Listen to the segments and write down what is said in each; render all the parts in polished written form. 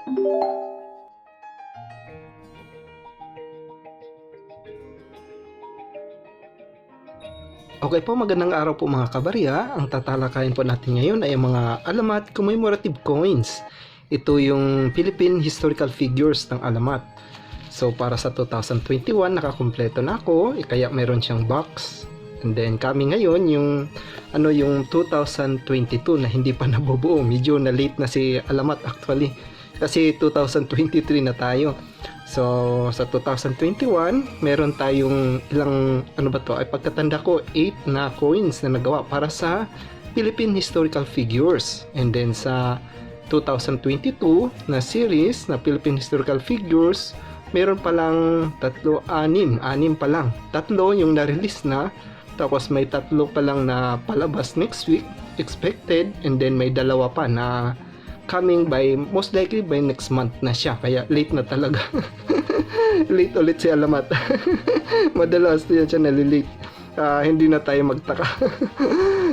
Okay po, magandang araw po mga kabarya. Ang tatalakayin po natin ngayon ay ang mga alamat commemorative coins. Ito yung Philippine historical figures ng alamat. So para sa 2021 nakakumpleto na ako, kaya meron siyang box. And then kami ngayon yung 2022 na hindi pa nabubuo. Medyo na late na si alamat actually. Kasi 2023 na tayo. So, sa 2021, meron tayong ilang, ay pagkatanda ko, 8 na coins na nagawa para sa Philippine Historical Figures. And then sa 2022 na series na Philippine Historical Figures, meron palang 6 pa lang. 3 yung na-release na, tapos may 3 pa lang na palabas next week, expected, and then may 2 pa na coming by, most likely by next month na siya, kaya late na talaga. Late ulit si alamat. Madalas yan siya nalilate. Hindi na tayo magtaka.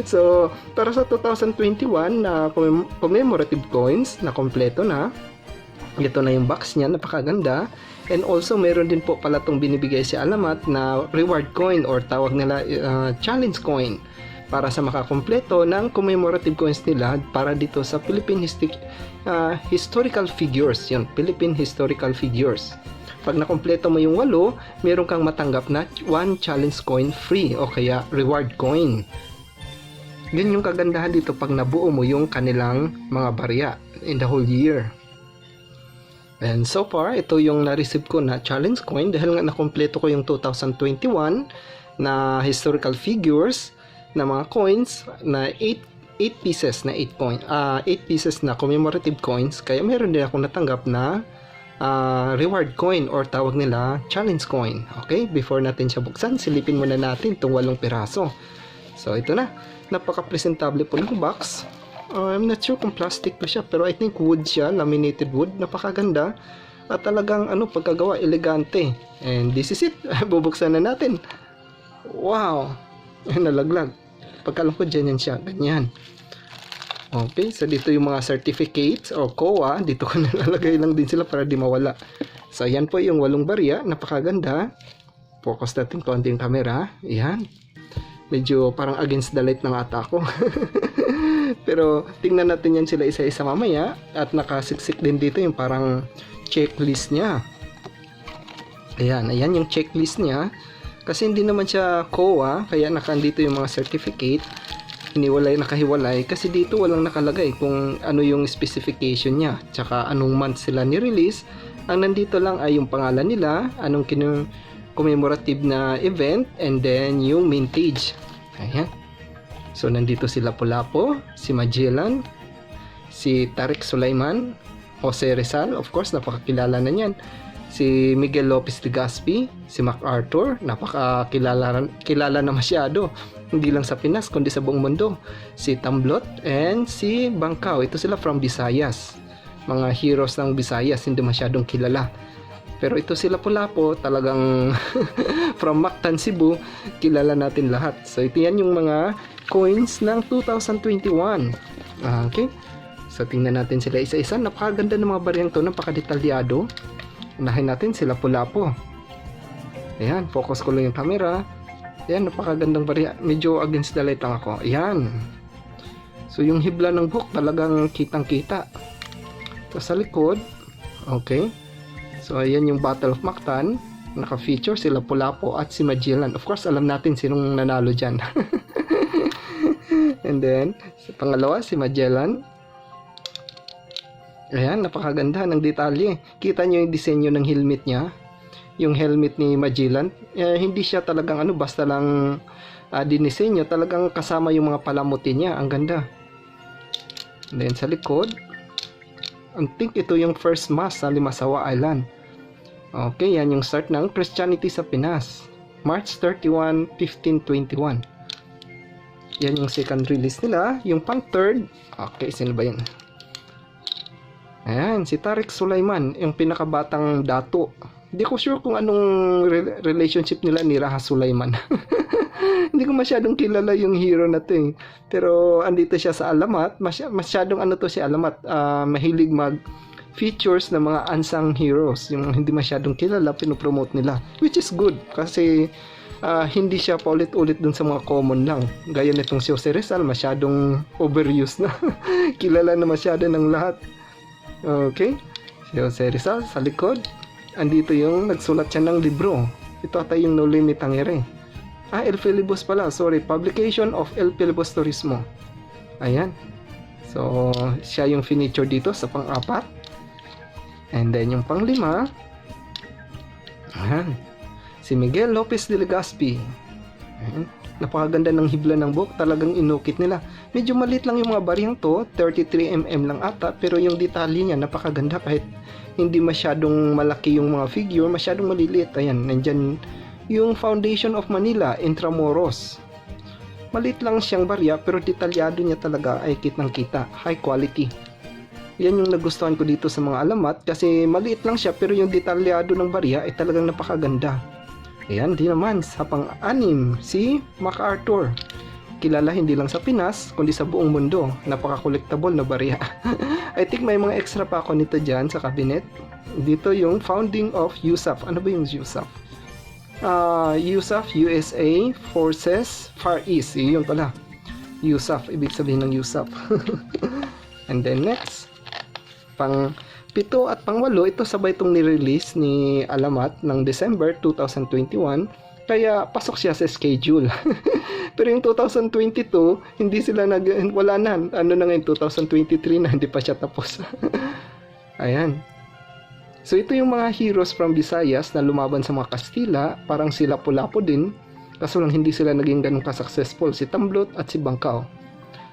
So para sa 2021 na commemorative coins na kompleto na, ito na yung box niya, napakaganda. And also meron din po pala itong binibigay si alamat na reward coin or tawag nila challenge coin para sa makakompleto ng commemorative coins nila para dito sa Philippine Historical Figures. Yun, Philippine Historical Figures. Pag nakompleto mo yung 8, meron kang matanggap na 1 challenge coin free o kaya reward coin. Yun yung kagandahan dito pag nabuo mo yung kanilang mga barya in the whole year. And so far, ito yung na-receive ko na challenge coin dahil nga nakompleto ko yung 2021 na historical figures na mga coins na 8 pieces na 8 pieces na commemorative coins, kaya meron din ako natanggap na reward coin or tawag nila challenge coin. Okay, before natin siya buksan, silipin muna natin itong 8 piraso. So ito na, napaka-presentable po ng box. I'm not sure kung plastic pa siya, pero I think wood siya, laminated wood, napakaganda at talagang pagkagawa elegante. And this is it. Bubuksan na natin. Wow, nalaglag. Pagkalam ko dyan yan siya, ganyan. Okay, so dito yung mga certificates o COA, dito ko nalalagay lang din sila para di mawala. So yan po yung 8 barya, napakaganda. Focus natin konti yung camera. Yan. Medyo parang against the light ng ata ko. Pero tingnan natin yan sila isa-isa mamaya. At nakasiksik din dito yung parang checklist niya. Ayan yung checklist niya. Kasi hindi naman siya COA, kaya nakandito yung mga certificate, nakahiwalay, kasi dito walang nakalagay kung ano yung specification niya, tsaka anong month sila ni-release. Ang nandito lang ay yung pangalan nila, anong commemorative na event, and then yung mintage. Ayan. So nandito si Lapu-Lapu, si Magellan, si Tarik Sulaiman, Jose Rizal, of course napakakilala na niyan, si Miguel Lopez Legazpi, si MacArthur, kilala na masyado, hindi lang sa Pinas kundi sa buong mundo, si Tamblot and si Bangkaw. Ito sila from Visayas, mga heroes ng Visayas, hindi masyadong kilala. Pero ito sila Lapu-Lapu, talagang from Mactan, Cebu, kilala natin lahat. So ito yan yung mga coins ng 2021. Okay, so tingnan natin sila isa-isa. Napakaganda ng mga baryang to, napakadetalyado. Unahin natin sila Lapu-Lapu. Ayan, focus ko lang yung camera. Ayan, napakagandang barya. Medyo against the light lang ako. Ayan. So yung hibla ng book talagang kitang-kita. So sa likod, okay. So ayan yung Battle of Mactan. Naka-feature si Lapu-Lapu at si Magellan. Of course, alam natin sinong nanalo dyan. And then, sa pangalawa, si Magellan. Ayan, napakaganda ng detalye. Kita nyo yung disenyo ng helmet niya. Yung helmet ni Magellan. Hindi siya talagang basta lang dinisenyo. Talagang kasama yung mga palamuti niya. Ang ganda. And then sa likod, I think ito yung first mass sa Limasawa Island. Okay, yan yung start ng Christianity sa Pinas. March 31, 1521. Yan yung second release nila. Yung pang third, okay, sino ba yan? Ayan, si Tarik Sulaiman, yung pinakabatang dato. Hindi ko sure kung anong relationship nila ni Raha Sulaiman. Hindi ko masyadong kilala yung hero na to eh. Pero andito siya sa alamat, masyadong to si alamat, mahilig features ng mga unsung heroes, yung hindi masyadong kilala, pinopromote nila, which is good kasi hindi siya paulit-ulit dun sa mga common lang. Gaya nitong si Jose Rizal, masyadong overused na. Kilala na masyado ng lahat. Okay, si Jose Rizal sa likod, andito yung nagsulat siya ng libro. Ito ata yung No Limit Tangere. El Filibus pala, sorry, publication of El Filibus Turismo. Ayan. So, siya yung furniture dito sa pang-apat. And then, yung pang-lima, ayan, si Miguel Lopez de Legazpi. Ayan. Napakaganda ng hibla ng book. Talagang inukit nila. Medyo maliit lang yung mga bariyang to. 33mm lang ata. Pero yung detalye niya, napakaganda. Kahit hindi masyadong malaki yung mga figure, masyadong maliliit. Ayan, nandyan yung Foundation of Manila, Intramuros. Maliit lang siyang barya pero detalyado niya talaga ay kitang-kita, high quality. Yan yung nagustuhan ko dito sa mga alamat kasi maliit lang siya pero yung detalyado ng barya ay talagang napakaganda. Ayan, di naman sa pang-anim, si MacArthur. Kilala hindi lang sa Pinas kundi sa buong mundo, napaka-collectible na barya. I think may mga extra pa ako nito dyan sa cabinet. Dito yung Founding of USAF. Ano ba yung USAF? USAF, USA Forces Far East. Yun pala, USAF, ibig sabihin ng USAF. And then next, pang 7 at pang 8, ito sabay itong nirelease ni Alamat ng December 2021, kaya pasok siya sa schedule. Pero yung 2022 hindi sila wala na, ano na ngayon, 2023 na, hindi pa siya tapos. Ayan. So ito yung mga heroes from Visayas na lumaban sa mga Kastila, parang sila Lapu-Lapu din, kaso lang hindi sila naging ganun ka-successful, si Tamblot at si Bangkao.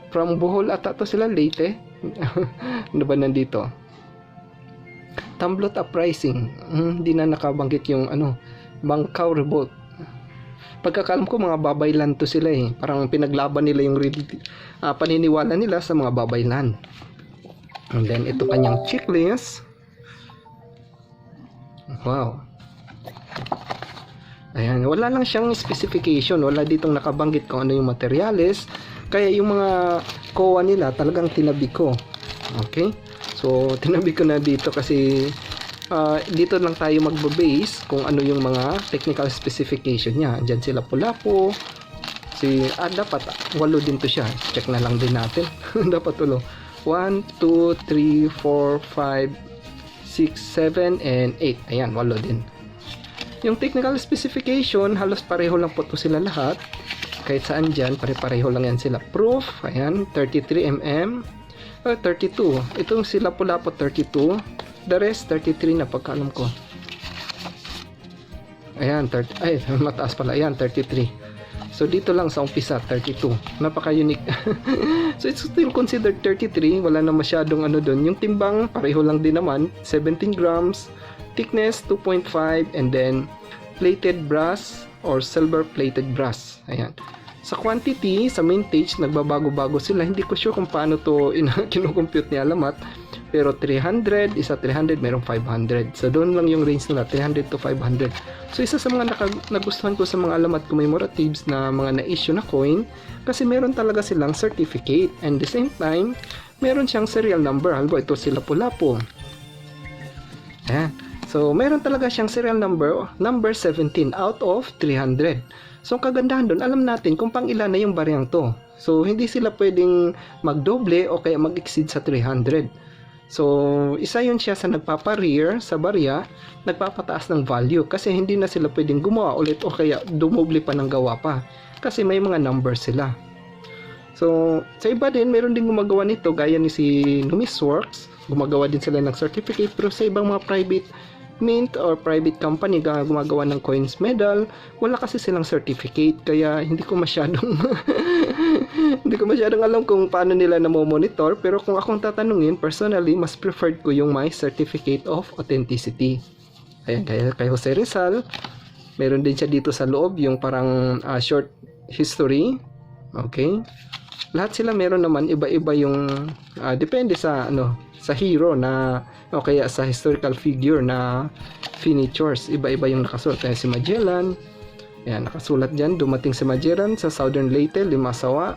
From Bohol ata to sila, Leyte. Ano ba nandito? Tamblot Uprising, hindi na nakabanggit yung Bangkao Revolt. Pagkakalam ko mga babaylan to sila eh, parang pinaglaban nila yung paniniwala nila sa mga babaylan. And then ito kanyang checklist. Wow. Ayan, wala lang siyang specification, wala ditong nakabanggit kung ano yung materials, kaya yung mga COA nila talagang tinabi ko. Okay? So, tinabi ko na dito kasi dito lang tayo magba-base kung ano yung mga technical specification niya. Diyan sila Lapu-Lapu. Dapat 8 din to siya. Check na lang din natin. Dapat 1, 2, 3, 4, 5, 6, 7, and 8. Ayan, 8 din. Yung technical specification, halos pareho lang po to sila lahat. Kahit saan dyan, pare-pareho lang yan sila. Proof, ayan, 33mm. 32. Itong sila Lapu-Lapu 32. The rest, 33 na pagkaalam ko. Ayan, mataas pala. Ayan, 33. So, dito lang sa umpisa, 32. Napaka-unique. So, it's still considered 33. Wala na masyadong doon. Yung timbang, pareho lang din naman. 17 grams. Thickness, 2.5. And then, plated brass or silver-plated brass. Ayan. Sa quantity, sa mintage, nagbabago-bago sila. Hindi ko sure kung paano to kinukompute ni Alamat. Pero 300, isa 300, merong 500. So doon lang yung range nila, 300 to 500. So isa sa mga nagustuhan ko sa mga Alamat commemoratives na mga na-issue na coin, kasi meron talaga silang certificate. And the same time, meron siyang serial number. Halimbawa, ito sila Lapu-Lapu. Ayan. So meron talaga siyang serial number 17 out of 300. So ang kagandahan doon, alam natin kung pang ilan na yung bariyang to. So hindi sila pwedeng magdoble o kaya mag-exceed sa 300. So, isa yun siya sa nagpapa-rear sa barya, nagpapataas ng value kasi hindi na sila pwedeng gumawa ulit o kaya dumoble pa ng gawa pa kasi may mga numbers sila. So, sa iba din, meron din gumagawa nito gaya ni si Numisworks, gumagawa din sila ng certificate, pero sa ibang mga private mint or private company gumagawa ng coins medal, wala kasi silang certificate kaya hindi ko masyadong alam kung paano nila na-monitor, pero kung akong tatanungin, personally, mas preferred ko yung my certificate of authenticity. Ayan, kay Jose Rizal, meron din siya dito sa loob yung parang short history. Okay? Lahat sila meron naman iba-iba yung depende sa sa hero na o kaya sa historical figure na furnitures, iba-iba yung nakasulat. Kaya si Magellan, yan, nakasulat dyan, dumating si Magellan sa Southern Leyte, Limasawa.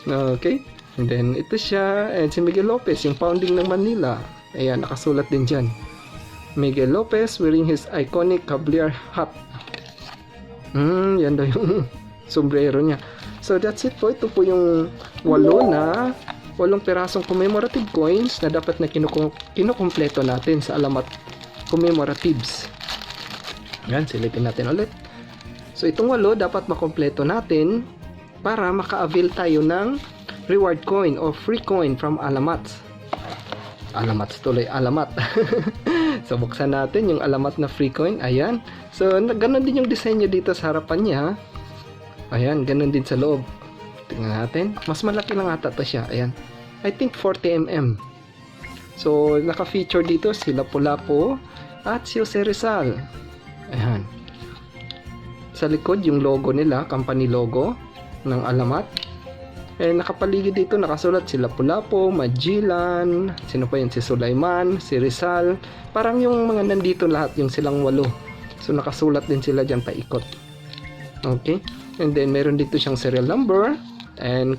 Okay, And then, ito siya, and si Miguel Lopez, yung founding ng Manila. Ayan, nakasulat din dyan. Miguel Lopez wearing his iconic Cavalier hat. Yan daw yung sombrero niya. So, that's it po. Ito po yung 8 pirasong commemorative coins na dapat na kinukumpleto natin sa Alamat Commemoratives. Yan, silipin natin ulit. So, itong 8 dapat makompleto natin para maka-avail tayo ng reward coin o free coin from Alamats. Alamats tuloy, Alamat. So, buksan natin yung Alamat na free coin. Ayan. So, ganun din yung disenyo dito sa harapan niya. Ayan, ganun din sa loob. Tingnan natin. Mas malaki lang ata to siya. Ayan. I think 40mm. So, naka-feature dito si Lapu-Lapu at si Jose Rizal. Ayan. Sa likod, yung logo nila, company logo ng Alamat. Nakapaligid dito, nakasulat si Lapu-Lapu, Magellan, sino pa yun? Si Sulaiman, si Rizal. Parang yung mga nandito lahat, yung silang 8. So, nakasulat din sila dyan paikot. Okay. And then, meron dito siyang serial number. And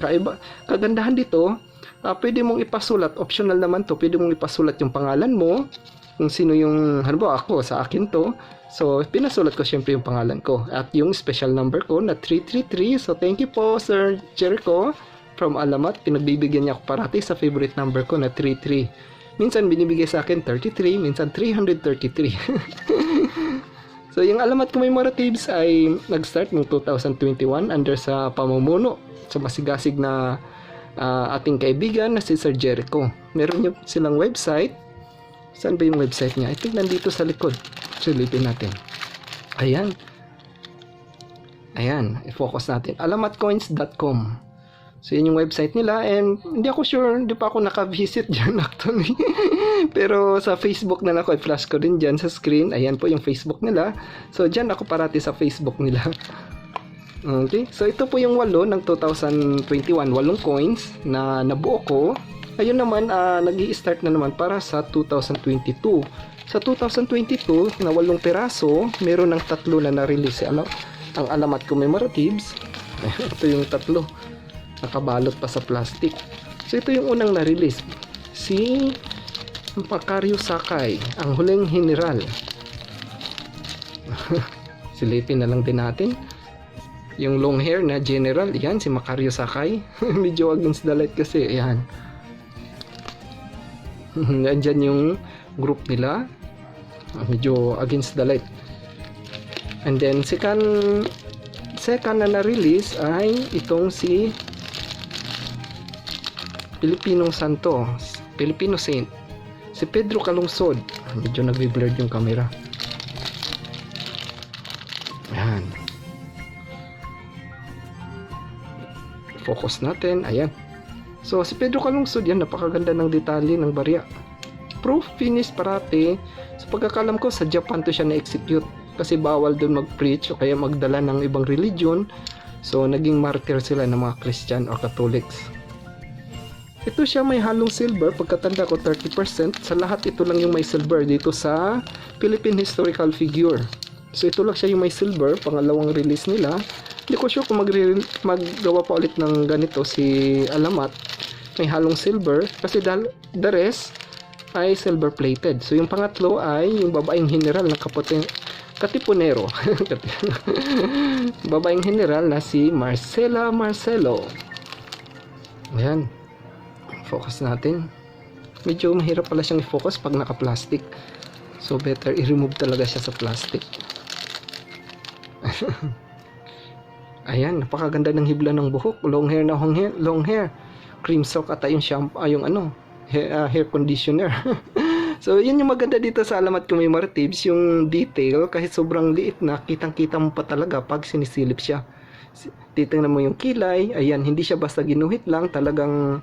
kagandahan dito, pwede mong ipasulat, optional naman to, pwede mong ipasulat yung pangalan mo, kung sino yung, halimbawa ako, sa akin to. So, pinasulat ko syempre yung pangalan ko. At yung special number ko na 333. So, thank you po, Sir Jericho from Alamat. Pinagbibigyan niya ako parati sa favorite number ko na 33. Minsan binibigay sa akin 33, minsan 333. So, yung Alamat Commemoratives ay nag-start noong 2021 under sa pamumuno sa masigasig na ating kaibigan na si Sir Jericho. Meron yung silang website. Saan ba yung website niya? I think nandito sa likod. Silipin natin. Ayan. Ayan. I-focus natin. alamatcoins.com. So, yun yung website nila. And hindi ako sure. Hindi pa ako naka-visit dyan actually. Pero sa Facebook na lang ako. I-flash ko din dyan sa screen. Ayan po yung Facebook nila. So, dyan ako parati sa Facebook nila. Okay. So, ito po yung 8 ng 2021. 8 coins na nabuo ko. Ayun naman, nag-i-start na naman para sa 2022. Sa 2022, na 8 piraso, meron ng 3 na na-release. Ang Alamat Commemoratives. Ito yung 3. Nakabalot pa sa plastic. So, ito yung unang na-release. Si Macario Sakay, ang huling general. Silipin na lang din natin. Yung long hair na general, yan, si Macario Sakay. Medyo against the light kasi, ayan. Nandyan yung group nila, medyo against the light. And then second na na-release ay itong si Filipino Saint, si Pedro Calungsod. Medyo nagbi-blurred yung camera. Ayan, focus natin. Ayan. So, si Pedro Calungsod, yan, napakaganda ng detalye ng barya. Proof finish parati. So, pagkakalam ko, sa Japan to siya na-execute. Kasi bawal doon mag-preach o kaya magdala ng ibang religion. So, naging martyr sila ng mga Christian or Catholics. Ito siya may halong silver. Pagkatanda ko, 30%. Sa lahat, ito lang yung may silver dito sa Philippine Historical Figure. So, ito lang siya yung may silver. Pangalawang release nila. Hindi ko sure kung maggawa pa ulit ng ganito si Alamat. May halong silver kasi the rest ay silver plated. So yung pangatlo ay yung babaeng general na Katipunero. Babaeng general na si Marcela Marcelo. Ayan. Focus natin. Medyo mahirap pala siyang i-focus pag naka-plastic. So better i-remove talaga siya sa plastic. Ayan, napakaganda ng hibla ng buhok. Long hair. Cream sock ata yung shampoo, yung hair conditioner. So, yun yung maganda dito sa Alamat Commemoratives, yung detail, kahit sobrang liit na, kitang-kita mo pa talaga pag sinisilip siya. Titingnan mo yung kilay, ayan, hindi siya basta ginuhit lang, talagang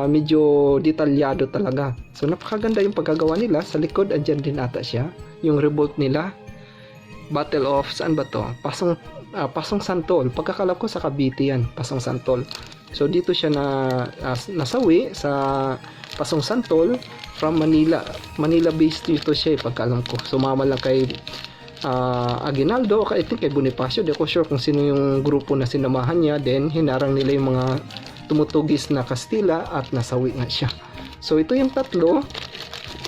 medyo detalyado talaga. So, napakaganda yung pagkagawa nila. Sa likod, andyan din ata siya. Yung revolt nila, Battle of, saan ba to? Pasong Santol. Pagkakalap ko sa Cavite yan, Pasong Santol. So dito siya nasawi sa Pasong Santol from Manila. Manila based dito siya pagkalam ko. Sumama lang kay Aguinaldo, I think kay Bonifacio. Di ko sure kung sino yung grupo na sinamahan niya. Then hinarang nila yung mga tumutugis na Kastila at nasawi nga siya. So ito yung tatlo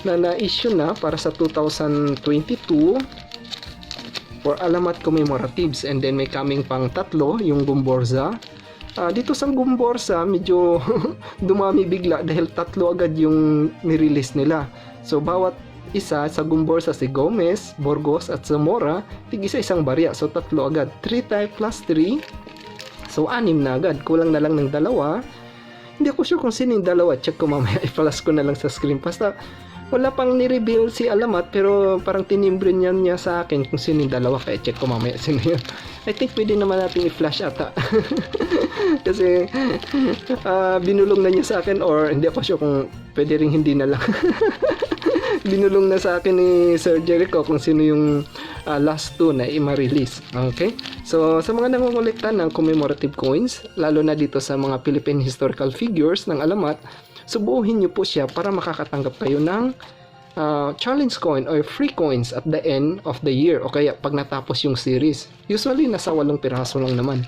na na-issue na para sa 2022 for Alamat Commemoratives. And then may coming pang tatlo, yung Gumborza. Dito sa Gumborza medyo dumami bigla dahil tatlo agad yung nirelease nila. So bawat isa sa Gumborza, si Gomez, Burgos at Zamora, tig-isa isang barya. So tatlo agad, 3 type plus 3. So 6 na agad, kulang na lang ng dalawa. Hindi ako sure kung sino yung dalawa, check ko mamaya, i-flash ko na lang sa screen. Basta wala pang ni-reveal si Alamat, pero parang tinimbre niya sa akin kung sino yung dalawa, kaya check ko mamaya sino yun. I think pwede naman natin i-flash ata. Kasi binulong na niya sa akin, or hindi ako sure kung pwede rin hindi na lang. Binulong na sa akin ni Sir Jericho kung sino yung last two na i-release. Okay? So, sa mga nangongolekta ng commemorative coins, lalo na dito sa mga Philippine historical figures ng Alamat, subuhin nyo po siya para makakatanggap kayo ng challenge coin or free coins at the end of the year, o kaya pag natapos yung series. Usually, nasa 8 piraso lang naman.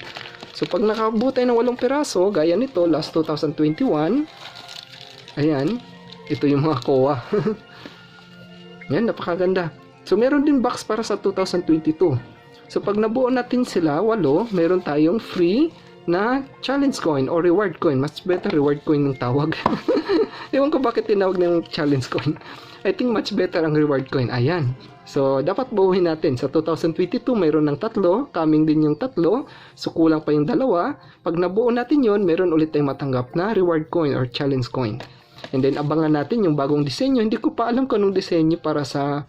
So, pag nakabuo tayo ng 8 piraso, gaya nito, last 2021, ayan, ito yung mga COA. Yan, napakaganda. So, meron din box para sa 2022. So, pag nabuo natin sila, 8, meron tayong free na challenge coin or reward coin. Mas better reward coin ng tawag. Ewan ko bakit tinawag ng challenge coin. I think much better ang reward coin. Ayan. So, dapat buuhin natin. Sa 2022, mayroon ng 3. Coming din yung 3. So, kulang pa yung 2. Pag nabuo natin yon, meron ulit tayong matanggap na reward coin or challenge coin. And then, abangan natin yung bagong disenyo. Hindi ko pa alam kung anong disenyo para sa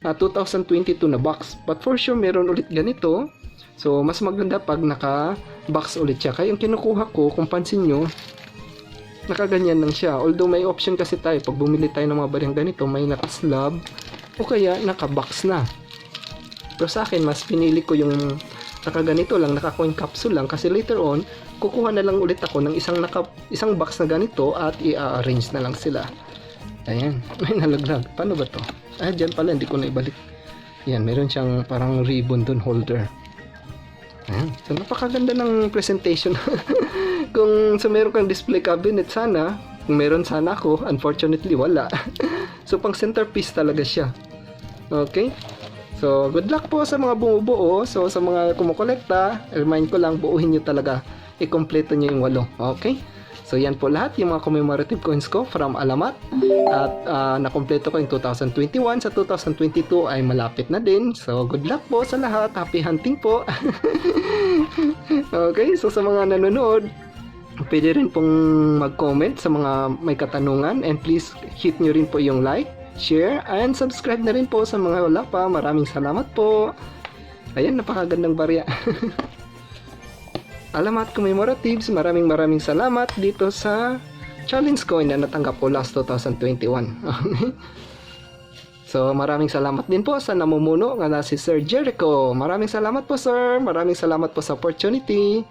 2022 na box. But for sure, meron ulit ganito. So, mas maganda pag naka-box ulit siya. Kaya yung kinukuha ko, kung pansin nyo, nakaganyan lang siya. Although may option kasi tayo, pag bumili tayo ng mga barang ganito, may naka-slab o kaya naka-box na. Pero sa akin, mas pinili ko yung nakaganito lang, naka-coin capsule lang. Kasi later on, kukuha na lang ulit ako ng isang box na ganito at i-arrange na lang sila. Ayan, may nalaglag. Paano ba to? Dyan pala, hindi ko na ibalik. Yan, meron siyang parang ribbon dun holder. Ayan. So, napakaganda ng presentation. Kung meron kang display cabinet sana, kung meron sana ako, unfortunately wala. So, pang centerpiece talaga siya. Okay? So, good luck po sa mga bumubuo. So, sa mga kumukolekta, remind ko lang, buuhin nyo talaga. I-kompleto nyo yung 8. Okay? So, yan po lahat yung mga commemorative coins ko from Alamat. At nakompleto ko yung 2021. Sa 2022 ay malapit na din. So, good luck po sa lahat. Happy hunting po. Okay, so sa mga nanonood, pwede rin pong mag-comment sa mga may katanungan. And please hit nyo rin po yung like, share, and subscribe na rin po sa mga wala pa. Maraming salamat po. Ayan, napakagandang barya. Alamat Commemoratives, maraming salamat dito sa challenge coin na natanggap ko last 2021. So, maraming salamat din po sa namumuno nga na si Sir Jericho. Maraming salamat po, sir. Maraming salamat po sa opportunity.